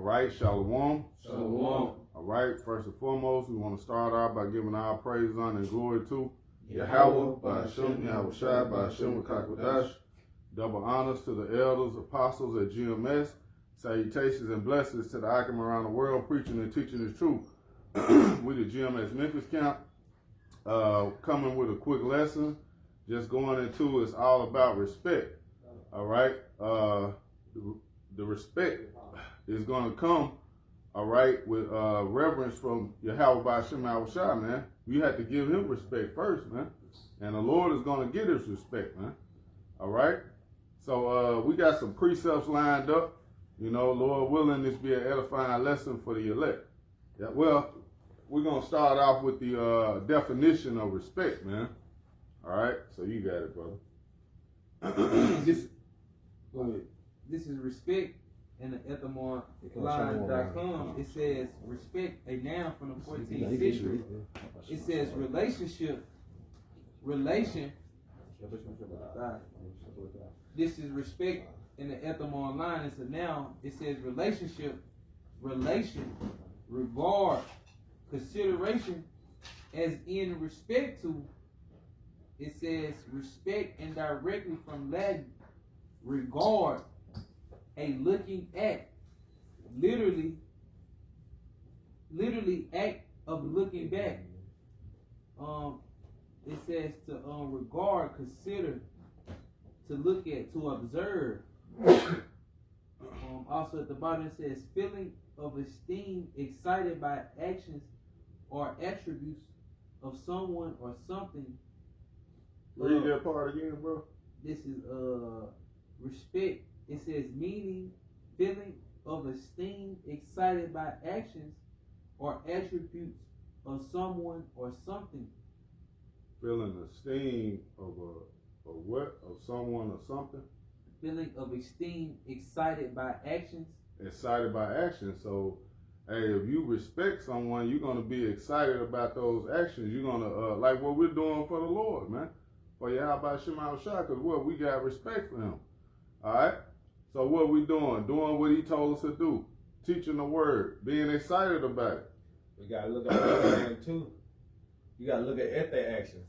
right, Shalom. Shalom. All right, first and foremost, we want to start out by giving our praise, honor, and glory to Yahweh, by Hashem, Yahweh Shai, by Hashem, Kakwadash. Double honors to the elders, apostles at GMS. Salutations and blessings to the Akim around the world, preaching and teaching the truth. We the GMS Memphis camp, coming with a quick lesson. Just going into it's all about respect. All right, the respect is going to come. All right, with reverence from Yahweh by Hashem Yahweh Shai, man. You have to give him respect first, man. And the Lord is going to get his respect, man. All right? So we got some precepts lined up. You know, Lord willing, this be an edifying lesson for the elect. Yeah, well, we're going to start off with the definition of respect, man. All right? So you got it, brother. This is respect. In the etymon.com, it says respect, a noun from the 14th century. It says relationship, relation. This is respect in the etymon line. It's a noun. It says relationship, relation, regard, consideration, as in respect to. It says respect and directly from Latin, regard. A looking at, literally act of looking back. It says to regard, consider, to look at, to observe. Also at the bottom it says feeling of esteem excited by actions or attributes of someone or something. Read that part again, bro. This is respect. It says meaning, feeling of esteem excited by actions or attributes of someone or something. Feeling esteem of a what? Of someone or something? Feeling of esteem excited by actions. Excited by actions. So, hey, if you respect someone, you're going to be excited about those actions. You're going to, like what we're doing for the Lord, man. For Yahweh Shema Shai, because what? We got respect for him. All right? So what we doing? Doing what he told us to do. Teaching the word. Being excited about it. We got to look at them too. You got to look at their actions.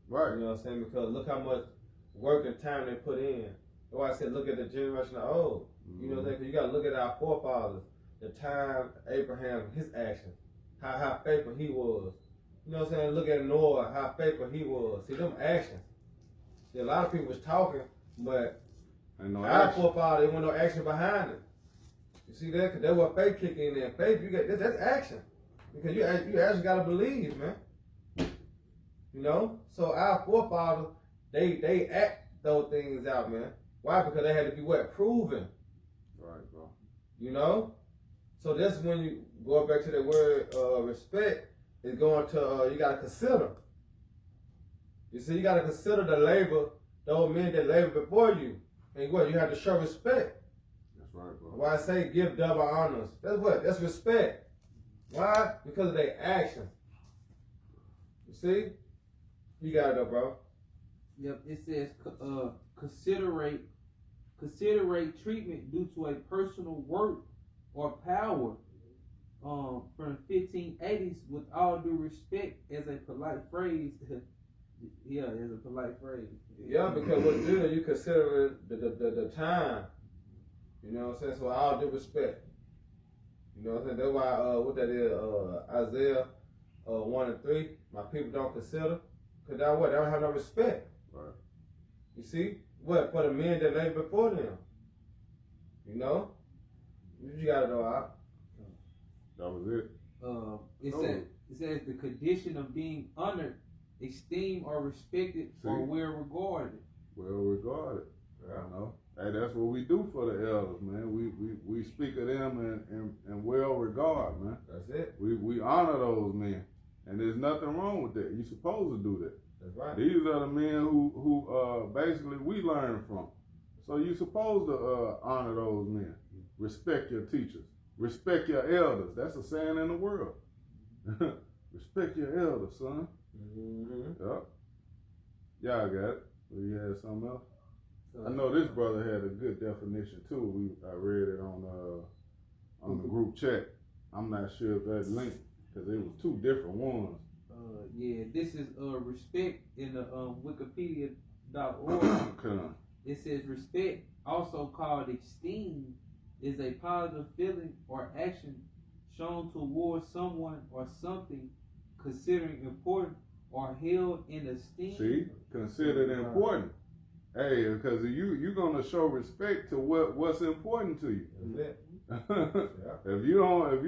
Right. You know what I'm saying? Because look how much work and time they put in. That's why I said look at the generation of old. You know what I'm saying? Because you got to look at our forefathers. The time Abraham, his actions. How faithful he was. You know what I'm saying? Look at Noah, how faithful he was. See, them actions. See, a lot of people was talking, but our forefathers, there wasn't no action behind it. You see that? Because that's what faith kick in there. Faith, you get that's action. Because you actually got to believe, man. You know? So our forefathers, they act those things out, man. Why? Because they had to be what? Proven. Right, bro. You know? So that's when you go back to the word respect, is going to, you got to consider. You see, you got to consider the labor, those men that labor before you. And what? You have to show respect. That's right, bro. Why I say give double honors. That's what? That's respect. Why? Because of their actions. You see? You got it though, bro. Yep, it says considerate treatment due to a personal work or power from the 1580s with all due respect as a polite phrase. Yeah, as a polite phrase. Yeah, because what you do, you consider the time. You know what I'm saying? So all due respect. You know what I'm saying? That's why what that is, Isaiah 1 and 3, my people don't consider. Because that what? They don't have no respect. Right. You see? What? For the men that lay before them. You know? You gotta know out. That was it. It says the condition of being honored, esteemed, or respected, or well regarded. Well regarded. Yeah. You know? Hey, that's what we do for the elders, man. We speak of them in well regard, man. That's it. We honor those men. And there's nothing wrong with that. You're supposed to do that. That's right. These are the men who basically we learn from. So you're supposed to honor those men. Respect your teachers. Respect your elders. That's a saying in the world. Respect your elders, son. Mm-hmm. Yep. Y'all got it. You had something else? I know this brother had a good definition too. I read it on on the group chat. I'm not sure if that linked because it was two different ones. Yeah, this is respect in the Wikipedia.org. Okay. It says respect, also called esteem, is a positive feeling or action shown towards someone or something considered important or held in esteem. See, considered important. Hey, because you're gonna show respect to what's important to you. That's it. If you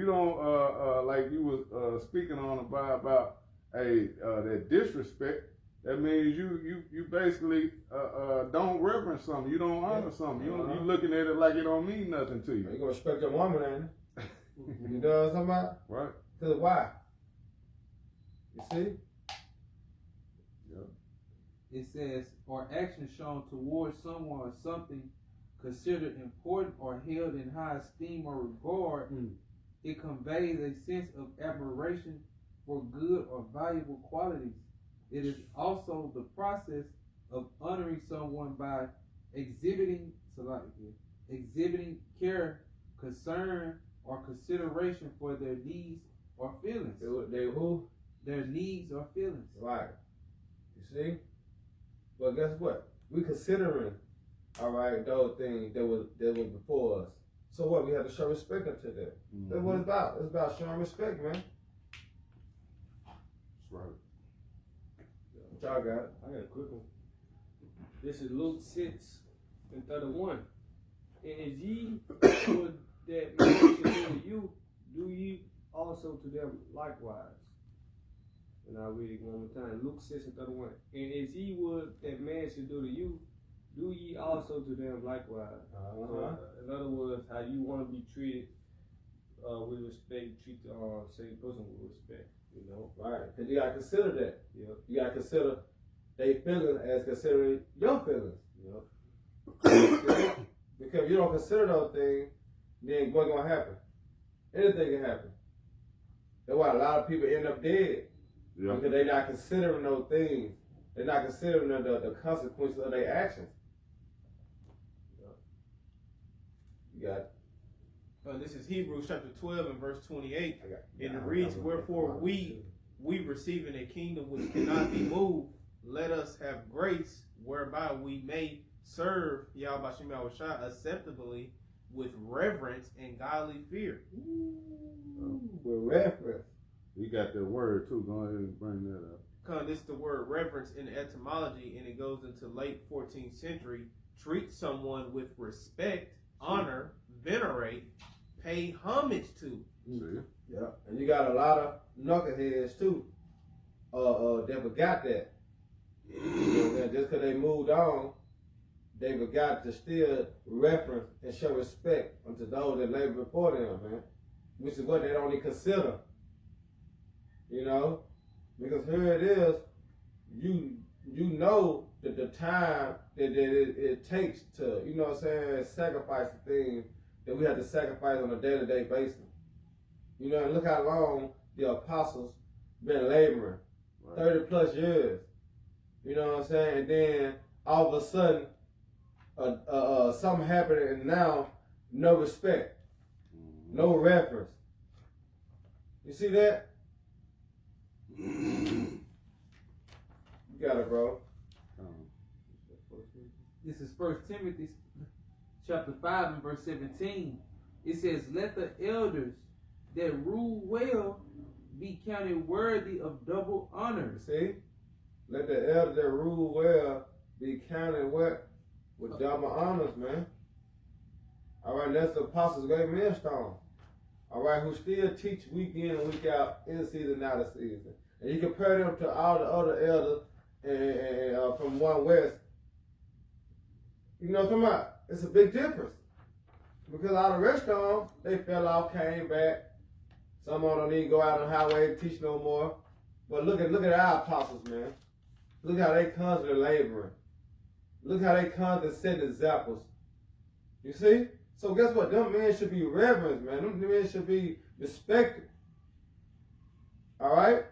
don't like you was speaking on about that disrespect, that means you basically don't reverence something, you don't honor something, you looking at it like it don't mean nothing to You you. gonna respect your woman, ain't it? You know what I'm talking about? Right? Cause why? You see? It says, or action shown towards someone or something considered important or held in high esteem or regard. It conveys a sense of admiration for good or valuable qualities. It is also the process of honoring someone by exhibiting care, concern, or consideration for their needs or feelings. They who? Their needs or feelings. Right. You see? But guess what? We considering, all right, those things that was before us. So what? We have to show respect unto that. That's what it's about. It's about showing respect, man. That's right. What y'all got? I got a quick one. This is Luke 6:31. And as ye would that man should do to you, do ye also to them likewise. And I'll read it one more time. Luke 6:31. And as ye would that man should do to you, do ye also to them likewise. So, in other words, how you want to be treated with respect, treat the same person with respect. You know, Right. Because you gotta consider that. Yep. You gotta consider their feelings as considering your feelings. Yep. Because if you don't consider those things, then what's gonna happen? Anything can happen. That's why a lot of people end up dead. Yeah. Because they're not considering those things. They're not considering the consequences of their actions. You got it. This is Hebrews chapter 12 and verse 28. And it I reads, got wherefore we receiving a kingdom which cannot be moved, let us have grace whereby we may serve Yahweh Shem Yahushua acceptably with reverence and godly fear. With reference. You got that word too. Go ahead and bring that up. This is the word reverence in etymology, and it goes into late 14th century. Treat someone with respect, honor, venerate, pay homage to. See? Yeah. And you got a lot of knuckleheads too. That forgot that. You know what I'm saying? Just because they moved on, they forgot to still reference and show respect unto those that labor before them, man. Which is what they don't even consider. You know? Because here it is, you know that the time that it takes to, you know what I'm saying, sacrifice the things that we have to sacrifice on a day-to-day basis. You know, and look how long the apostles been laboring. Right. 30 plus years. You know what I'm saying? And then all of a sudden, something happened and now no respect. No reference. You see that? You got it, bro. This is 1 Timothy chapter 5 and verse 17. It says, let the elders that rule well be counted worthy of double honor. See? Let the elders that rule well be counted what? With double honors, man. All right, that's the apostles' great millstone. All right, who still teach week in and week out, in season and out of season. And you compare them to all the other elders and from One West. You know what I'm talking about? It's a big difference. Because all the rest of them, they fell off, came back. Some of them don't even go out on the highway and teach no more. But look at our apostles, man. Look how they constantly laboring. Look how they constantly setting examples. You see? So guess what? Them men should be reverenced, man. Them men should be respected. All right?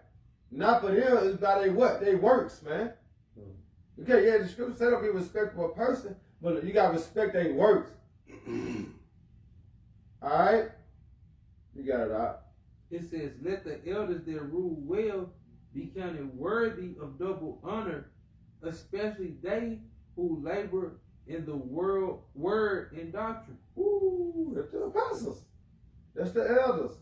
Not for them, it's about they what? They works, man. Okay, yeah, the scripture said don't be respectful of a person, but you got to respect their works. All right? You got it out. It says, let the elders that rule well be counted worthy of double honor, especially they who labor in the word and doctrine. Ooh, that's the apostles. That's the elders.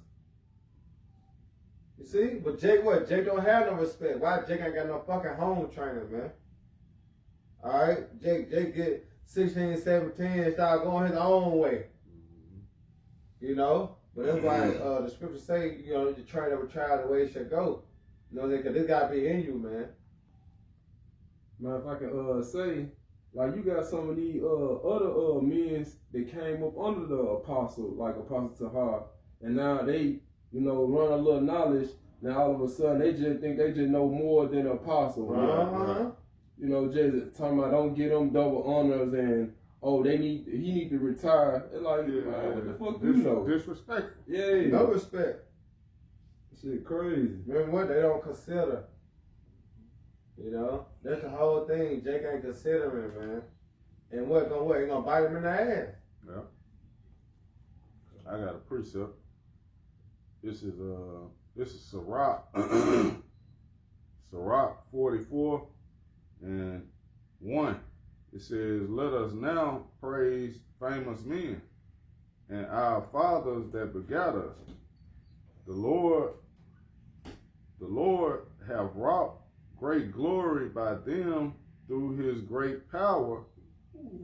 You see? But Jake what? Jake don't have no respect. Why Jake ain't got no fucking home training, man? Alright? Jake get 16, 17 and start going his own way. You know? But that's why the scriptures say, you know, you train every child the way it should go. You know, because this gotta be in you, man. Man, if I can say, like you got some of these other men that came up under the apostle, like Apostle Tahar, and now they, you know, run a little knowledge. Now all of a sudden they just think they just know more than the apostle. Uh-huh. You know, just talking about don't get them double honors and he need to retire. And like, man, what the fuck you know? Disrespectful. Yeah, No respect. shit crazy. Remember what? They don't consider. You know? That's the whole thing. Jake ain't considering, man. And what? He gonna bite him in the ass. Yeah. I got a precept. This is Sirach. Sirach 44 and 1. It says, let us now praise famous men and our fathers that begat us. The Lord have wrought great glory by them through his great power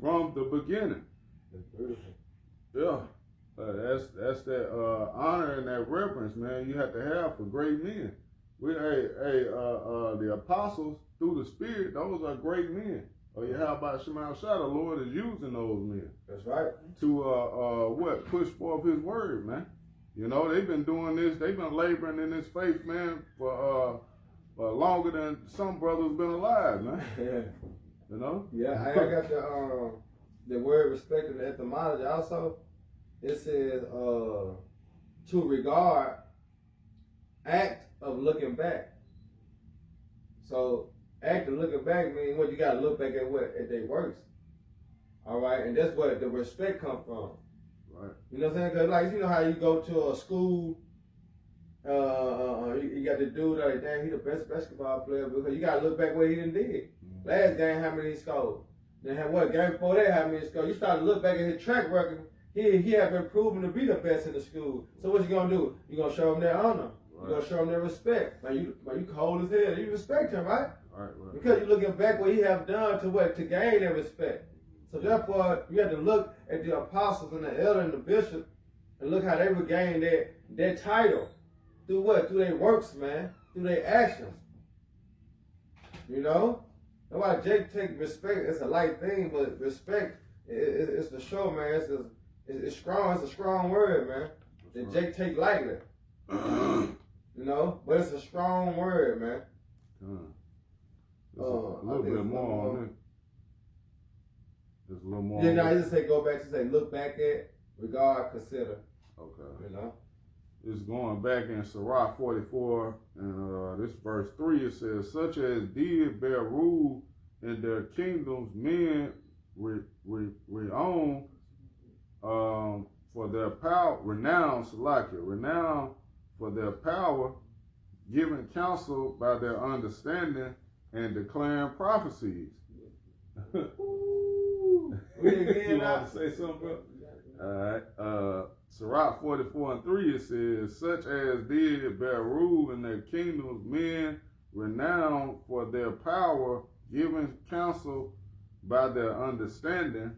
from the beginning. That's beautiful. Yeah. That's that honor and that reverence, man, you have to have for great men. The apostles through the Spirit, those are great men. Oh yeah, how about Shemal Shah? The Lord is using those men That's right. to push forth His word, man. You know, they've been doing this. They've been laboring in this faith, man, for longer than some brothers been alive, man. Yeah. You know. Yeah, I got the word respect in the etymology also. It says to regard, act of looking back. So act of looking back means what you gotta look back at their works. Alright, and that's where the respect comes from. Right. You know what I'm saying? Cause like you know how you go to a school, you got the dude like damn, he the best basketball player because you gotta look back what he done did. Last game, how many he scored? Then had what game before that, how many he scored? You start to look back at his track record. He have been proven to be the best in the school. So what you gonna do? You gonna show him their honor. Right. You gonna show him their respect. Man, you cold as hell. You respect him, right? Right. Because you're looking back what he have done to gain that respect. So therefore, you have to look at the apostles and the elder and the bishop and look how they regained their title. Through what? Through their works, man. Through their actions. You know? That's why Jake take respect. It's a light thing, but respect it's the show, man. It's strong. It's a strong word, man. That Jake take lightly. You know? But it's a strong word, man. A little bit more on it. Just a little more. Yeah, no, I just say go back to say look back at, regard, consider. Okay. You know? It's going back in Sirach 44 and this verse 3. It says, such as did bear rule in their kingdoms, men renown for their power, renown for their power, giving counsel by their understanding and declaring prophecies. You want to say something, bro? Alright. Sirach 44 and 3, it says, such as did bear rule in their kingdoms, men renowned for their power, giving counsel by their understanding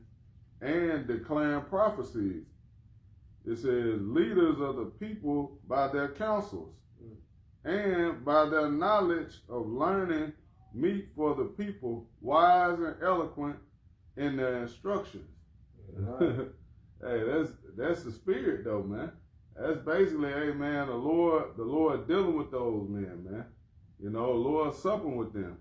and declaring prophecies. It says, leaders of the people by their counsels and by their knowledge of learning, meet for the people, wise and eloquent in their instructions. Hey, that's the spirit though, man. That's basically, hey man, the Lord dealing with those men, man. You know, Lord supping with them.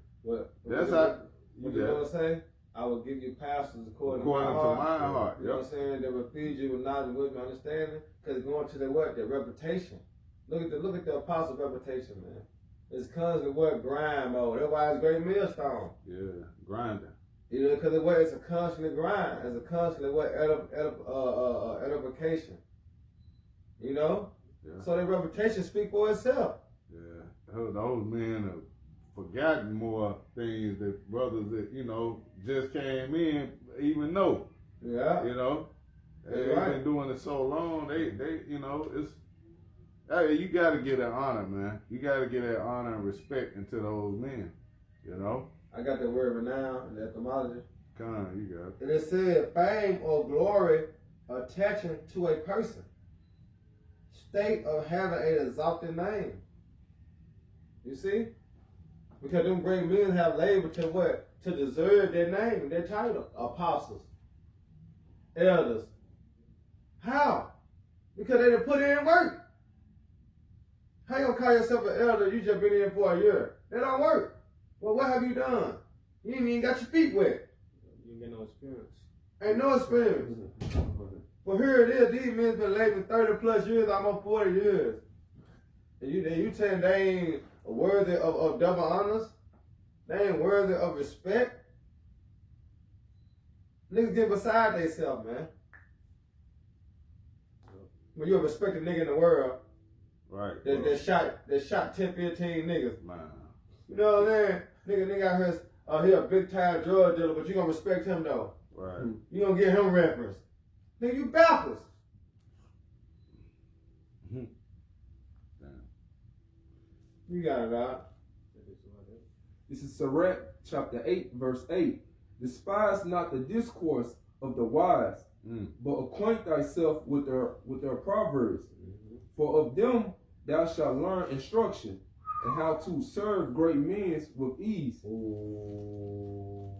That's how you know what I'm saying? I will give you pastors according to my heart. You know what I'm saying? They will feed you with knowledge, wisdom, and understanding. Because it's going to their what? Their reputation. Look at the apostles' reputation, man. It's constantly what? Grind mode. That's why it's great millstone. Yeah, grinding. You know, because it's a constant grind. It's a constant what? Edification. You know? Yeah. So their reputation speak for itself. Yeah, those men have forgotten more things that brothers that just came in even know. Yeah. They've right. been doing it so long. They it's hey, you got to get that honor, man. You got to get that honor and respect into those men. I got the word renown in the etymology. Come on, you got it. And it said fame or glory attaching to a person. State of having an exalted name. You see? Because them great men have labor to what? To deserve their name, their title. Apostles. Elders. How? Because they done put in work. How you gonna call yourself an elder? You just been in for a year. That don't work. Well, what have you done? You ain't even got your feet wet. You ain't got no experience. Ain't no experience. Well, here it is. These men been laboring 30 plus years, almost 40 years. And you saying they ain't worthy of double honors? They ain't worthy of respect? Niggas get beside themselves, man. When you're a respected nigga in the world, Right. that shot 10, 15 niggas. Man. You know what I'm saying? Nigga out here, he a big time drug dealer, but you gonna respect him though. Right. You gonna give him reference. Nigga, you backwards. Damn. You got it out. This is Sirach chapter 8, verse 8. Despise not the discourse of the wise, but acquaint thyself with their proverbs. For of them thou shalt learn instruction, and how to serve great men with ease. Ooh.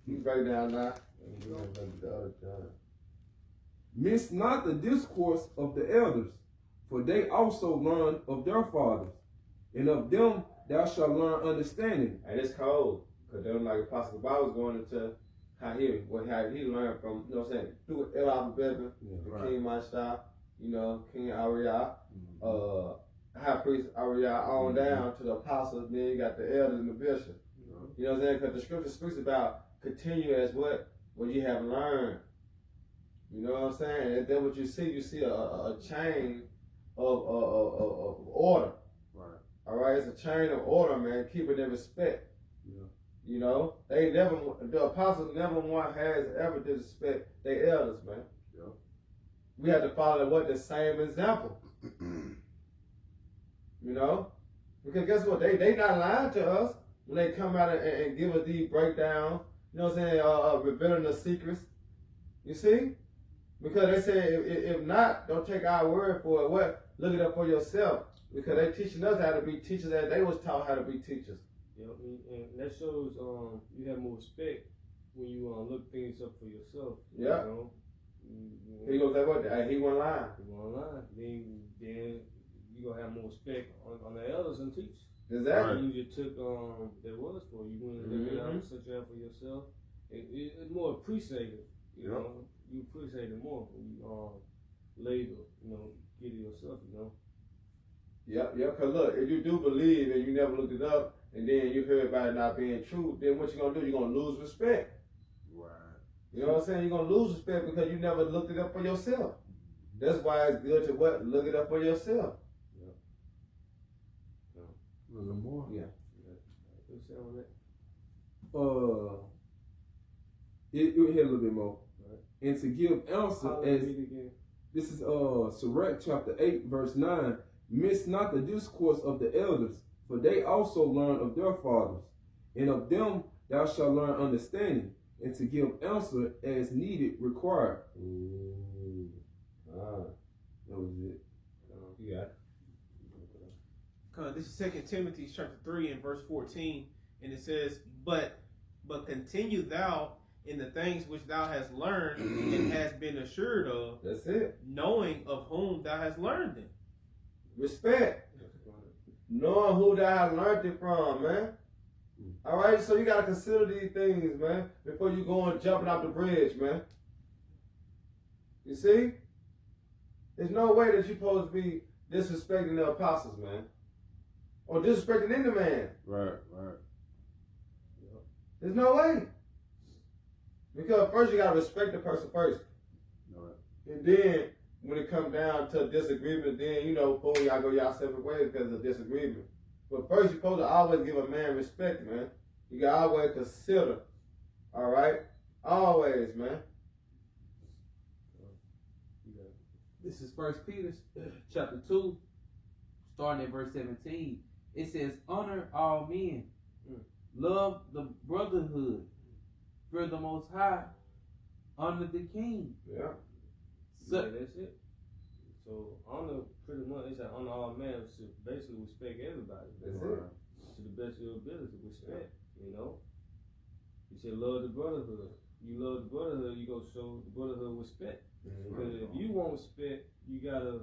You break down now. The other time. Miss not the discourse of the elders, for they also learn of their fathers, and of them thou shalt learn understanding. And it's cold. Because they don't like Apostle Bob was going into how he learned from, you know what I'm saying, through El Abba, the King Mashah, King Ariah, High Priest Ariah, on down to the apostles, then you got the elders and the bishop. You know what I'm saying? Because the scripture speaks about continue as what you have learned. You know what I'm saying? And then what you see a chain of order. Right. All right, it's a chain of order, man. Keep it in respect. Yeah. The apostles never one has ever disrespect their elders, man. Yeah. We have to follow the same example. Because guess what? They not lying to us when they come out and give us these breakdowns. You know what I'm saying? Revealing the secrets. You see? Because they say if not, don't take our word for it. What? Look it up for yourself. Because they teaching us how to be teachers as they was taught how to be teachers. And that shows you have more respect when you look things up for yourself. Yeah. He goes that way. He won't lie. You won't lie. Then you gonna have more respect on the elders and teachers. Exactly. You just took that was for you. You went and look it out and search it out for yourself. It's more appreciated. You know, you appreciate it more when you labor. Get it yourself. Yep. Because look, if you do believe and you never looked it up, and then you heard about it not being true, then what you gonna do? You're gonna lose respect. Right. You know what I'm saying? You're gonna lose respect because you never looked it up for yourself. That's why it's good to look it up for yourself. A little more. Yeah. It hit a little bit more. Right. And to give answer as this is Sirach chapter 8, verse 9. Miss not the discourse of the elders, for they also learn of their fathers, and of them thou shalt learn understanding, and to give answer as needed required. Ooh. That was it. Yeah. This is 2 Timothy chapter 3 and verse 14, and it says, But continue thou in the things which thou hast learned and hast been assured of, That's it. knowing of whom thou hast learned them. Respect. Knowing who thou hast learned it from, man. All right, so you got to consider these things, man, before you go and jumping off the bridge, man. You see? There's no way that you're supposed to be disrespecting the apostles, man. Or disrespecting any man. Right. There's no way. Because first you got to respect the person first. Right. And then when it come down to disagreement, then boom, y'all go y'all separate ways because of disagreement. But first, you're supposed to always give a man respect, man. You got to always consider. All right, always, man. This is First Peter chapter 2, starting at verse 17. It says, honor all men, love the brotherhood, fear the Most High, honor the king. Yeah. So, Yeah, that's it. So honor, pretty much, it's honor all men. Basically respect everybody. That's To it. the best of your ability, respect. You know. You said love the brotherhood. You love the brotherhood, you go show the brotherhood respect. Because if you want respect, you gotta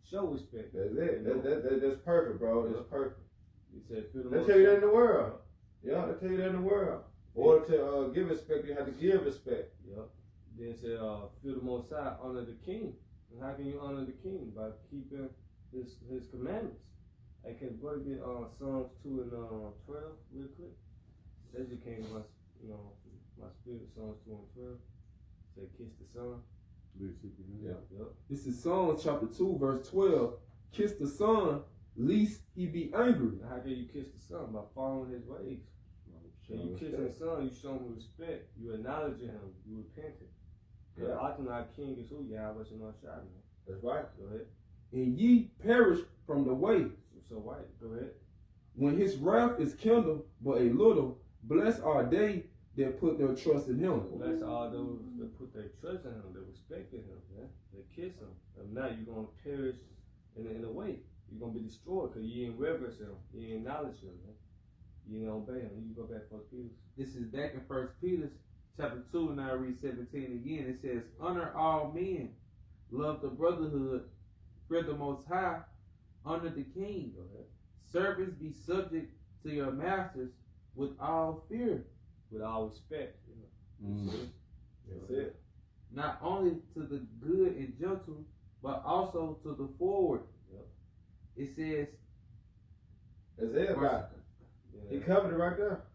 show respect. That's it. You know? That's perfect, bro. That's perfect. He said, feel the They Most tell you that High. in the world. Yeah, they tell you that in the world. In order to give respect, you have to give respect. Yep. Then it said, feel the Most High, honor the king. And how can you honor the king? By keeping his commandments. I can brother get Psalms 2 and 12 real quick. That just came to my spirit, Psalms 2 and 12. Say kiss the son. Yeah. Yep. This is Psalms chapter 2, verse 12. Kiss the son, lest he be angry. Now, how can you kiss the son? By following his ways. When you kiss the son, you show him respect. You acknowledge him. You repenting. Because often our king is who? Yahweh Shemashah. That's right. Go ahead. And ye perish from the way. So white. Go ahead. When his wrath is kindled but a little, blessed are they that put their trust in him. Bless all those that put their trust in him, that respected him, man. That kiss him. If not, you're going to perish in a way. You're going to be destroyed because you ain't reverence him. You ain't acknowledge him, man. You ain't obey him. You go back to 1 Peter. this is back in First Peter chapter 2, and I read 17 again. It says, honor all men, love the brotherhood, fear the Most High, honor the king. Go ahead. Servants, be subject to your masters with all fear, With all respect. You know. That's it. not only to the good and gentle, but also to the forward. Yep. It says, That's it, right? Yeah. He covered it right there.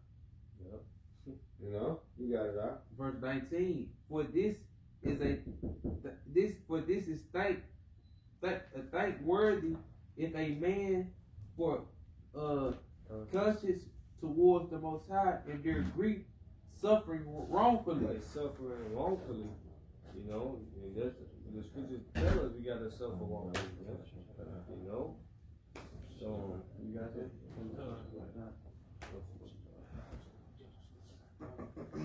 Yep. You got it right. verse 19, for this is thankworthy if a man for conscience towards the Most High and their grief suffering wrongfully. They suffering wrongfully, you know, and that's the scriptures tell us we gotta suffer wrongfully, you know. So you got that?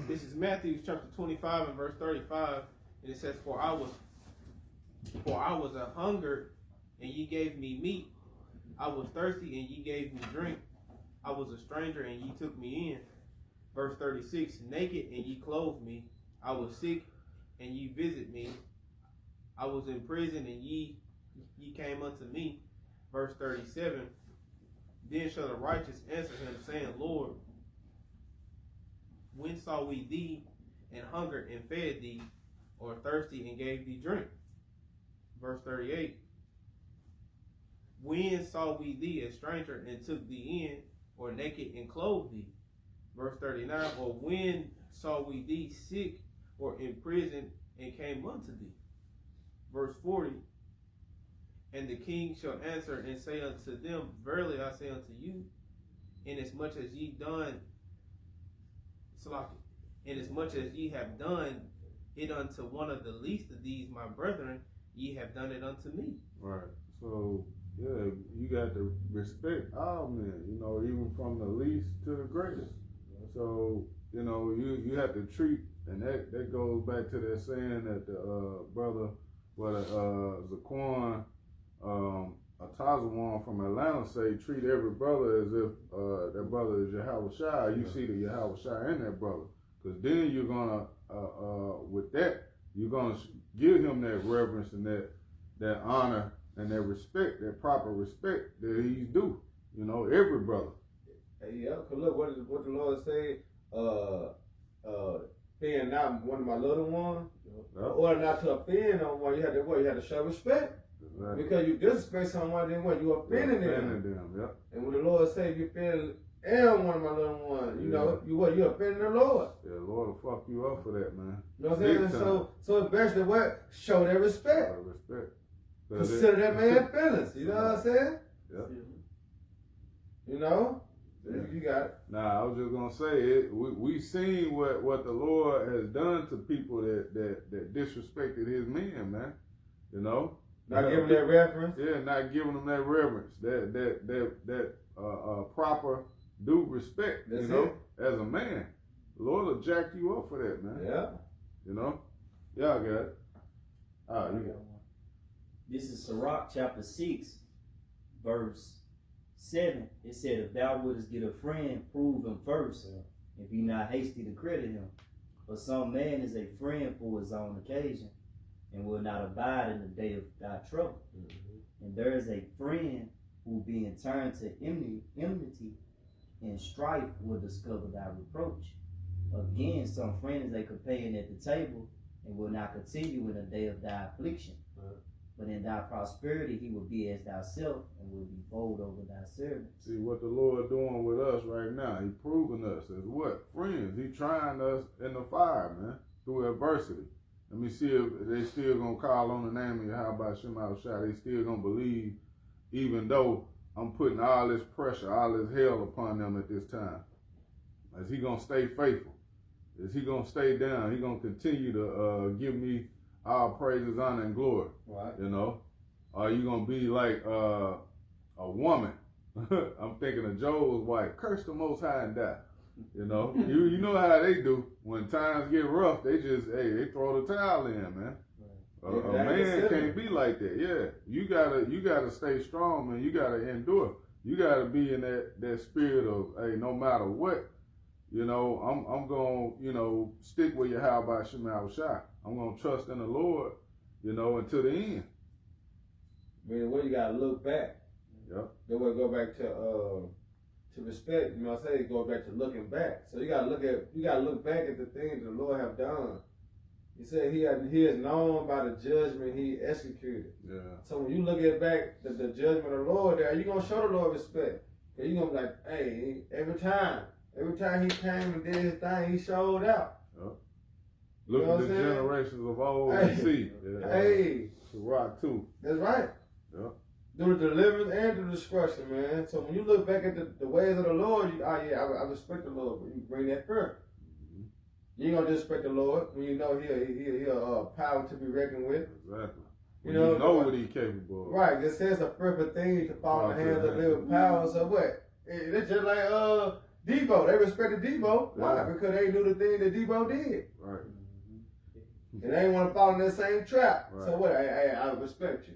This is Matthew chapter 25 and verse 35. And it says, For I was a hungered, and ye gave me meat. I was thirsty, and ye gave me drink. I was a stranger, and ye took me in. Verse 36, naked, and ye clothed me. I was sick, and ye visited me. I was in prison, and ye came unto me. Verse 37, then shall the righteous answer him, saying, Lord, when saw we thee and hungered and fed thee, or thirsty and gave thee drink? Verse 38, when saw we thee a stranger and took thee in, or naked and clothed thee? Verse 39, or when saw we thee sick or in prison and came unto thee? Verse 40, and the king shall answer and say unto them, Verily I say unto you, inasmuch as ye have done it unto one of the least of these my brethren, ye have done it unto me. Right. So yeah, you got to respect all men, even from the least to the greatest. So, you have to treat, and that goes back to that saying that the brother, Zaquan Atazawan from Atlanta say, treat every brother as if that brother is Yahweh Shai. You see the Yahweh Shai in that brother. Because then you're going to, with that, you're going to give him that reverence and that honor and that respect, that proper respect that he's due. Every brother. Hey, yeah, cause look, what the Lord say, offend not one of my little ones, or not to offend on one, you had to show respect. Exactly. Because you disrespect someone, then what, you offending them. Yep. And when the Lord say, if you offend one of my little ones, you offending the Lord. Yeah, the Lord will fuck you up for that, man. You know what I'm saying? Big time. So it's best to what? Show that respect. Respect. consider that man feelings. You know what I'm saying? Yeah. You know? Yeah. You got it. Nah, I was just gonna say it. We seen what the Lord has done to people that disrespected His men, man. You know, Not giving that reference. yeah, not giving them that reverence, that proper due respect. That's you know, it. as a man, the Lord will jack you up for that, man. Yeah. You know, y'all got it. All right, you got it. This is Sirach chapter 6, verse 7. It said, if thou wouldest get a friend, prove him first, and be not hasty to credit him. For some man is a friend for his own occasion, and will not abide in the day of thy trouble. And there is a friend who being turned to enmity and strife will discover thy reproach. Again, some friend is a companion at the table, and will not continue in the day of thy affliction. But in thy prosperity he will be as thyself, and will be bold over thy servants. See what the Lord doing with us right now. He proving us as what? Friends. He trying us in the fire, man, through adversity. Let me see if they still gonna call on the name of Yahweh Shema Shah. They still gonna believe, even though I'm putting all this pressure, all this hell upon them at this time. Is he gonna stay faithful? Is he gonna stay down? He gonna continue to give me all praises, honor, and glory. Right. You know? Are you gonna be like a woman? I'm thinking of Joel's wife. Curse the Most High and die. You know? you know how they do. When times get rough, they just, they throw the towel in, man. A man can't be like that. Yeah. You gotta stay strong, man. You gotta endure. You gotta be in that spirit of, hey, no matter what, you know, I'm gonna, you know, stick with Yahweh Shema Shah. I'm gonna trust in the Lord, you know, until the end. I mean, what you gotta look back. Yep. Then we'll go back to respect. You know what I'm saying? Go back to looking back. So you gotta look back at the things the Lord have done. He said he is known by the judgment he executed. Yeah. So when you look at back the judgment of the Lord there, you're gonna show the Lord respect. Cause you're gonna be like, hey, every time he came and did his thing, he showed out. Yep. Look You know at what the I'm saying? generations of old Hey. and see. Yeah. Hey, Rock too. that's right. Yep. Do the deliverance and do the destruction, man. So when you look back at the ways of the Lord, I respect the Lord. But you bring that first. You ain't gonna disrespect the Lord when you know he'll power to be reckoned with. Exactly. You When know what he's capable of. Right. It says a perfect thing to fall in the hands of living power. So what? It's just like Debo. They respected Debo. Why? Yeah. Because they knew the thing that Debo did. Right. And they ain't want to fall in that same trap. Right. So what? Hey, I respect you.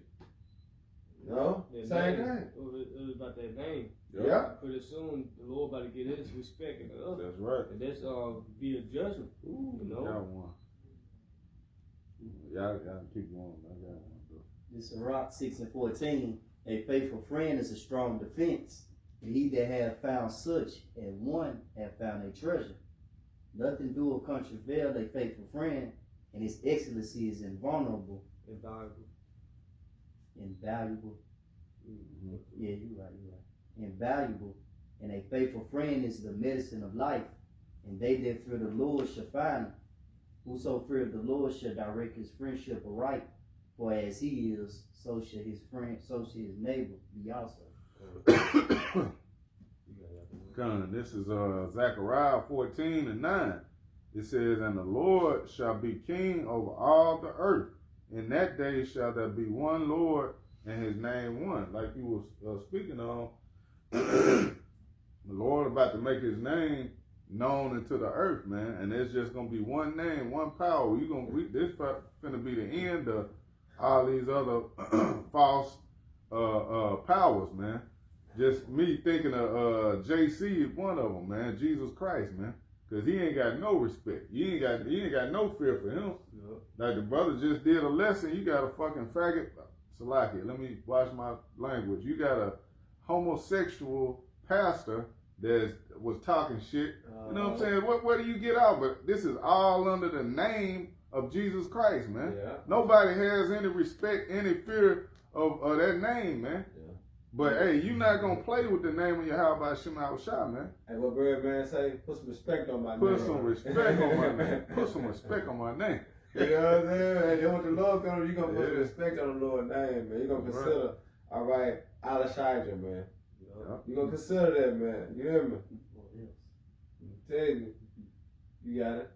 No? That Same name, thing. It was about that name. Yep. Yeah. Pretty soon the Lord about to get his respect and the other. That's right. And that's be a judgment. Ooh, You know? Y'all one. Y'all keep going. I got one. This is Sirach 6 and 14. A faithful friend is a strong defense, and he that hath found such and one hath found a treasure. Nothing do contraveil a faithful friend, and his excellency is invulnerable, Invaluable. invaluable. Yeah, you're right. Invaluable, and a faithful friend is the medicine of life, and they that fear the Lord shall find him. Whoso feareth the Lord shall direct his friendship aright, for as he is, so shall his friend, so shall his neighbor be also. This is Zechariah 14 and 9. It says, and the Lord shall be king over all the earth. In that day shall there be one Lord, and his name one. Like you was speaking on, the Lord about to make his name known into the earth, man. And there's just gonna be one name, one power. This finna be the end of all these other false powers, man. Just me thinking of JC is one of them, man. Jesus Christ, man. Cause he ain't got no respect. You ain't got no fear for him. Yep. Like the brother just did a lesson. You got a fucking faggot. Salaki, let me watch my language. You got a homosexual pastor that was talking shit. You know what I'm saying? What do you get out? But this is all under the name of Jesus Christ, man. Yeah. Nobody has any respect, any fear of that name, man. Yeah. But hey, you not gonna play with the name of Yahweh Shema Shah, man. Hey, what Bird Man say? Put some respect on my name. Put some respect on my name. Put some respect on my name. You know what I'm saying? Hey, that's what the Lord comes, you're gonna put Yeah. respect on the Lord's name, man. You're gonna consider, all right, Alashija, man. Yeah. You're gonna consider that, man. You hear me? Tell you, you got it.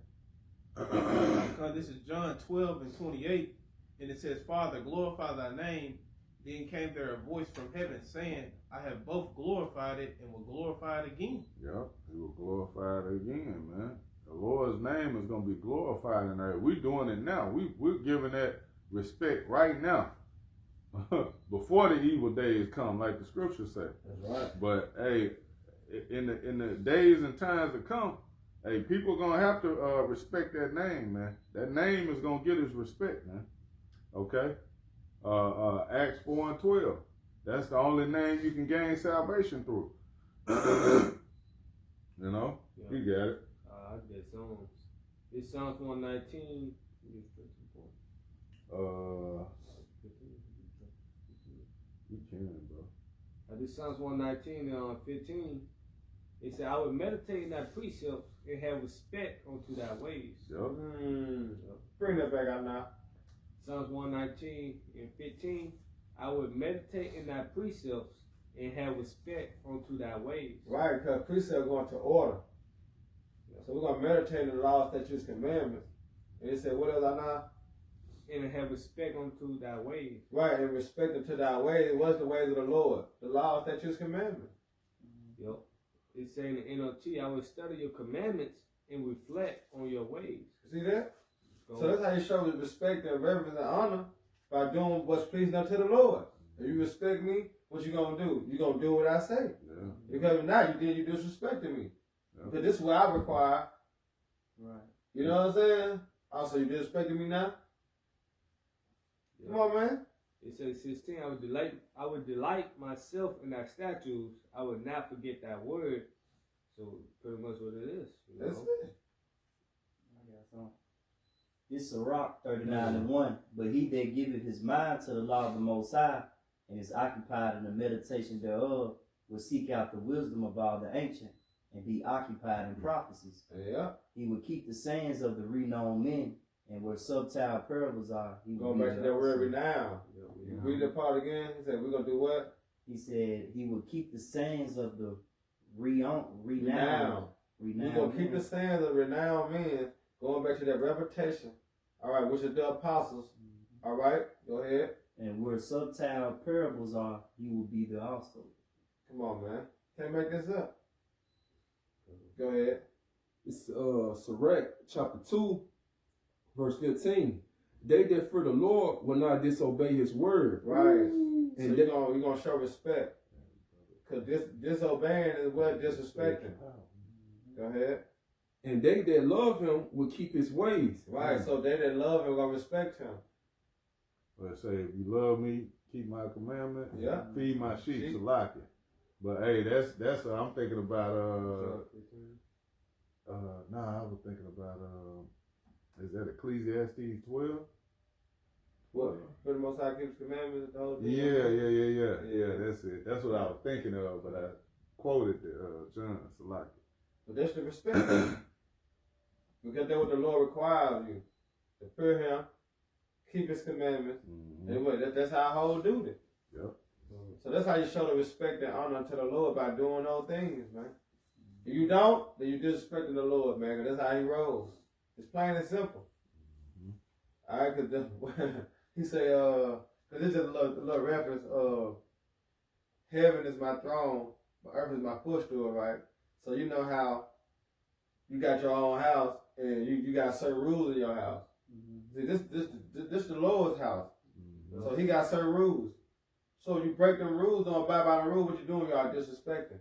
Because this is John 12 and 28, and it says, Father, glorify thy name. Then came there a voice from heaven saying, I have both glorified it and will glorify it again. Yep, he will glorify it again, man. The Lord's name is going to be glorified in there. We're doing it now. We're giving that respect right now. Before the evil days come, like the scriptures say. That's right. But hey, in the days and times to come, hey, people gonna have to respect that name, man. That name is gonna get his respect, man. Okay? Acts 4 and 12. That's the only name you can gain salvation through. You know? Yeah. You got it. I get Psalms. It's Psalms 119. You can, bro. This Psalms 119 15. It said, I would meditate in thy precepts and have respect unto thy ways. Yep. Bring that back out now. Psalms 119 and 15. I would meditate in thy precepts and have respect unto thy ways. Right, because precept going to order. So we're gonna meditate in the law, statutes, commandments. And it said, what else I now? And have respect unto thy ways. Right, and respect unto thy ways. What's the ways of the Lord? The law, statutes, commandments. Yep. It's saying in NLT, I will study your commandments and reflect on your ways. See that? So that's how you show respect and reverence and honor, by doing what's pleasing unto the Lord. If you respect me, what you gonna do? You gonna do what I say. Yeah. Because if not, you disrespecting me. Yeah. Because this is what I require. Right. You know what I'm saying? Also, you disrespecting me now? Yeah. Come on, man. It says 16, I would delight myself in thy statutes. I would not forget thy word. So pretty much what it is. You That's know? it. I got some. This Sirach 39 and 1. But he that giveth his mind to the law of the Most High, and is occupied in the meditation thereof, will seek out the wisdom of all the ancient, and be occupied in prophecies. Yeah. He will keep the sayings of the renowned men, and where subtile parables are, he will Going be back to the that word also. renown. You read that part again? He said, we're going to do what? He said he will keep the sayings of the renowned. We're going to keep the sayings of renowned men. Going back to that reputation. All right, which is the apostles. All right, go ahead. And where subtile parables are, he will be there also. Come on, man. Can't make this up. Go ahead. It's Sirach chapter 2, verse 15. They that fear the Lord will not disobey his word. Right. So And you're gonna show respect. Because disobeying is what disrespecting. Go ahead. And they that love him will keep his ways. Right, so they that love him gonna respect him. Let's say, if you love me, keep my commandment, Yeah. feed my sheep, so like it. But hey, that's I'm thinking about I was thinking about is that Ecclesiastes 12? What? For the Most High keeps commandments, the whole thing. Yeah, that's it. That's what I was thinking of, but I quoted John Salaki. But that's the respect. Because that's what the Lord requires of you. To fear him, keep his commandments. Mm-hmm. And what, that's how I hold duty. Yep. So that's how you show the respect and honor to the Lord, by doing those things, man. If you don't, then you disrespecting the Lord, man, 'cause that's how he rolls. It's plain and simple. All right, because he say, because this is a little reference of heaven is my throne, but earth is my footstool, right? So you know how you got your own house and you got certain rules in your house. See, this the Lord's house. So he got certain rules. So you break them rules, don't abide by the rules, what you doing? Y'all disrespecting.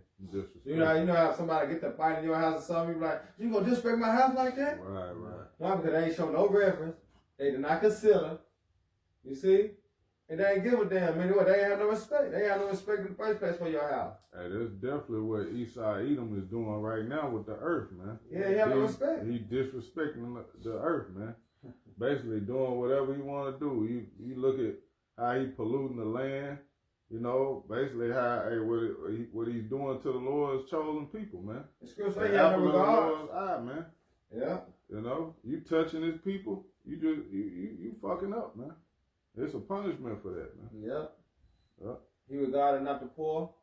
You know how somebody get to fight in your house or something, you be like, you gonna disrespect my house like that? Right. Why? Because they ain't show no reference. They did not consider. You see? And they ain't give a damn. Man, they ain't have no respect. They ain't have no respect in the first place for your house. Hey, that's definitely what Esau Edom is doing right now with the earth, man. Yeah, he have no respect. He disrespecting the earth, man. Basically doing whatever he want to do. You look at how he polluting the land. You know, basically how what he's doing to the Lord's chosen people, man. The scripture say The he have no apple of the regard. Lord's eye, man. Yeah. You know, you touching his people, you fucking up, man. It's a punishment for that, man. Yep. Yep. He regarded not the poor.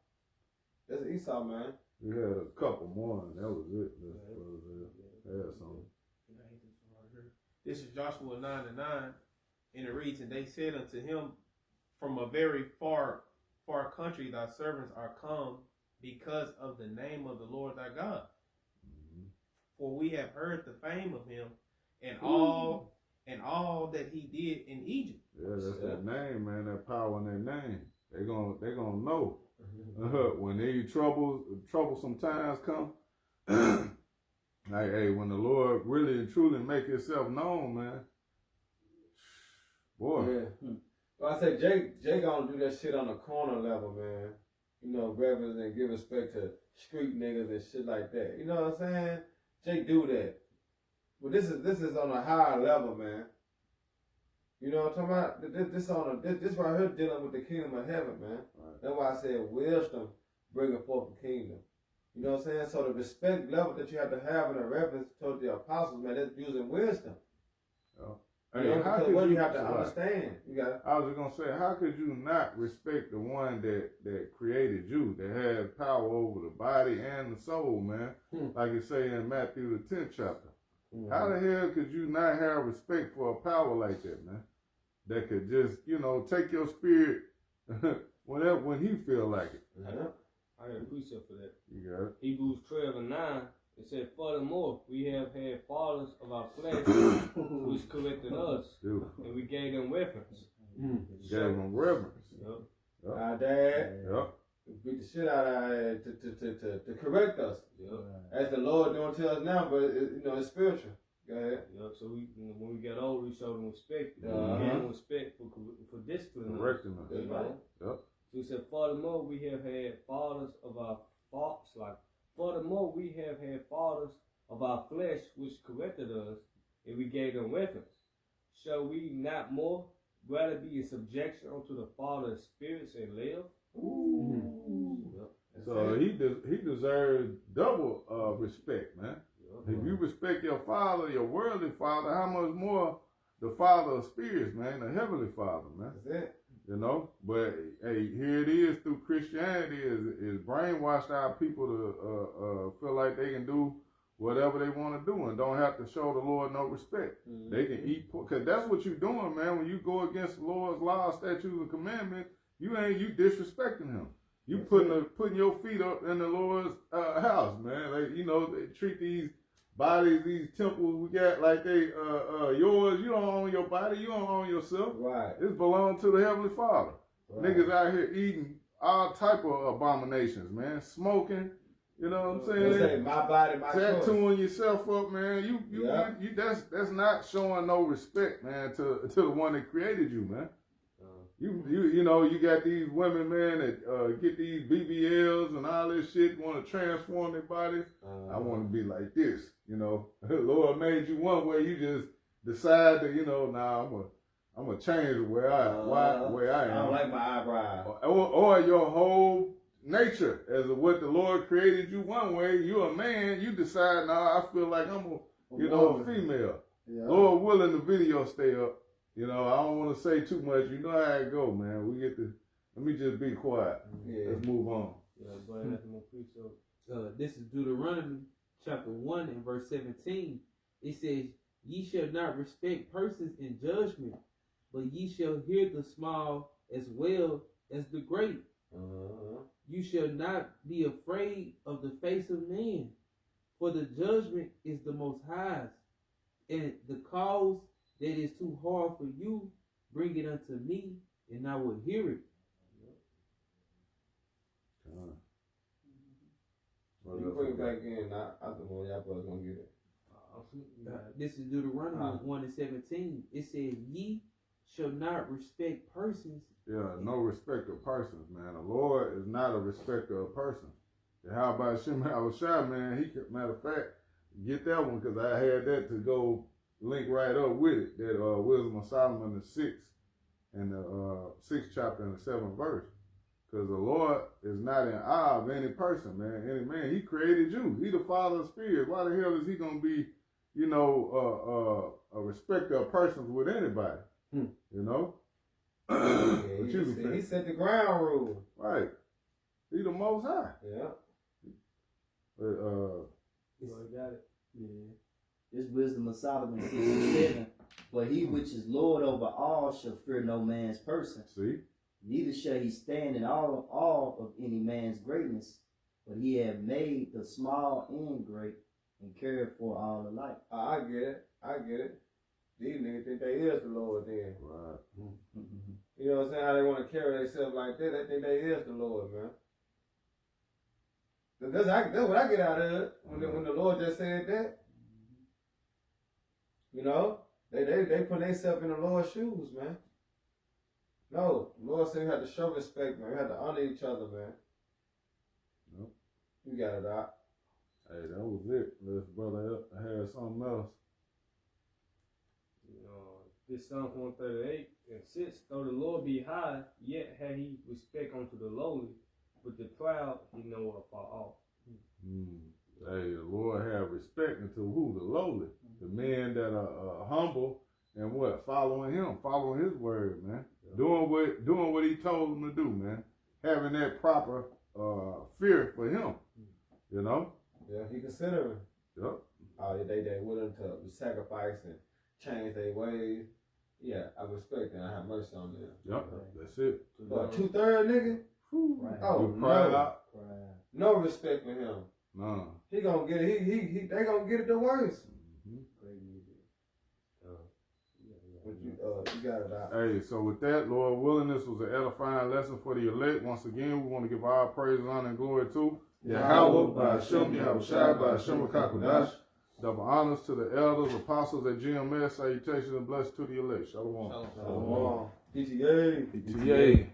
That's Esau, man. We had a couple more, and that was it. Had something. This is Joshua 9:9, and it reads, and they said unto him, from a very far country thy servants are come because of the name of the Lord thy God. Mm-hmm. For we have heard the fame of him and all that he did in Egypt. Yeah, that's that name, man. That power in that name. They gonna know when these troublesome times come. Like, hey, when the Lord really and truly make Himself known, man. Boy. Yeah. Well, I say Jay gonna do that shit on the corner level, man. You know, reverence and give respect to street niggas and shit like that. You know what I'm saying? Jay do that. But this is on a higher level, man. You know what I'm talking about? This right here dealing with the kingdom of heaven, man. Right. That's why I said wisdom bringing forth the kingdom. You know what I'm saying? So the respect level that you have to have in a reverence toward the apostles, man, that's using wisdom. Hey, You know, how because could what you you have to right. understand. You got I was just gonna say, how could you not respect the one that created you, that has power over the body and the soul, man? Like it say in Matthew the 10th chapter. How the hell could you not have respect for a power like that, man? That could just, take your spirit when he feel like it. Yeah. I got a precept for that. You got it. Hebrews 12:9. It said, furthermore, we have had fathers of our flesh which corrected us, Dude, and we gave them reference. gave him reverence. Yep. Our dad Yep. beat the shit out of our head to correct us. Yep. As the Lord doing to us now, but it's spiritual. Go ahead. Yep. So when we got older, we showed them respect. Uh-huh. We gave them respect for discipline. Correcting us. That's right. Yep. So he said, furthermore, we have had fathers of our faults, furthermore, we have had fathers of our flesh which corrected us, and we gave them reference. Shall we not more rather be in subjection unto the Father of spirits and live? Yep. So he deserves double respect, man. Yep. If you respect your father, your worldly father, how much more the Father of spirits, man, the heavenly Father, man. That's it. But hey, here it is through Christianity is brainwashed our people to feel like they can do whatever they want to do and don't have to show the Lord no respect. They can eat because that's what you're doing, man. When you go against the Lord's law, statutes, and commandments, you disrespecting Him. You putting your feet up in the Lord's house, man. Like they treat these bodies, these temples we got like they yours. You don't own your body. You don't own yourself. Right. It belongs to the Heavenly Father. Right. Niggas out here eating all type of abominations, man. Smoking, you know what I'm They say saying? my body, my choice. Tattooing yourself up, man. You that's not showing no respect, man, to the one that created you, man. You got these women, man, that get these BBLs and all this shit, want to transform their bodies. I want to be like this, Lord made you one way, you just decide to, I'm gonna change the way I am. I don't like my eyebrows. Or your whole nature, as of what the Lord created you one way. You're a man. You decide, I feel like I'm a female. Yeah. Lord willing, the video stay up. I don't want to say too much. You know how it go, man. Let me just be quiet. Yeah. Let's move on. Yeah, go ahead, that's my precept. This is Deuteronomy chapter 1 and verse 17. It says, ye shall not respect persons in judgment, but ye shall hear the small as well as the great. You shall not be afraid of the face of man, for the judgment is the most highest, and the cause that is too hard for you, bring it unto me, and I will hear it. You bring it back in. I don't know y'all brothers gonna get it. This is Deuteronomy 1 and 17. It says, ye shall not respect persons. Yeah, no respect of persons, man. The Lord is not a respecter of persons. And how about Shimon Awashai, man? He could, matter of fact, get that one because I had that to go link right up with it. That Wisdom of Solomon, the 6th and the 6th chapter and the 7th verse. Because the Lord is not in awe of any person, man. Any man. He created you. He the Father of spirits. Why the hell is he going to be, you know, a respecter of persons with anybody. You know? Yeah, What you he think? set the ground rule. Right. He the most high. Yeah. But, You got it. Yeah. This wisdom of Solomon 6:7. For he which is Lord over all shall fear no man's person, see? neither shall he stand in awe of any man's greatness, but he have made the small and great, and cared for all alike. I get it. These niggas think they is the Lord then. Right. You know what I'm saying? How they want to carry themselves like that. They think they is the Lord, man. That's what I get out of it when the Lord just said that. You know, they put themselves in the Lord's shoes, man. No, the Lord said we have to show respect, man. We have to honor each other, man. Yep. You got it out. Hey, that was it. Let's brother had something else. You know, this Psalm 138:6. Though the Lord be high, yet had he respect unto the lowly, but the proud he knoweth afar off. Hey, the Lord have respect unto who? The lowly. The men that are humble and what? Following him, following his word, man. Doing what he told them to do, man. Having that proper fear for him. You know? Yeah, he considering. Yep. Oh, they willing to sacrifice and change their ways. Yeah, I respect that. I have mercy on them. Yep. That's it. But 2/3 nigga? Right. Oh, You cried no. out? No respect for him. Nah. He gonna get it. They gonna get it the worst. But you got it out. Hey, so with that, Lord willing, this was an edifying lesson for the elect. Once again, we want to give all praise, honor, and glory to Yahweh, by Hashem, Yahushua, by Hashem, Kakodash. Double honors to the elders, apostles at GMS. Salutations and blessings to the elect. Shalom. PTA. PTA.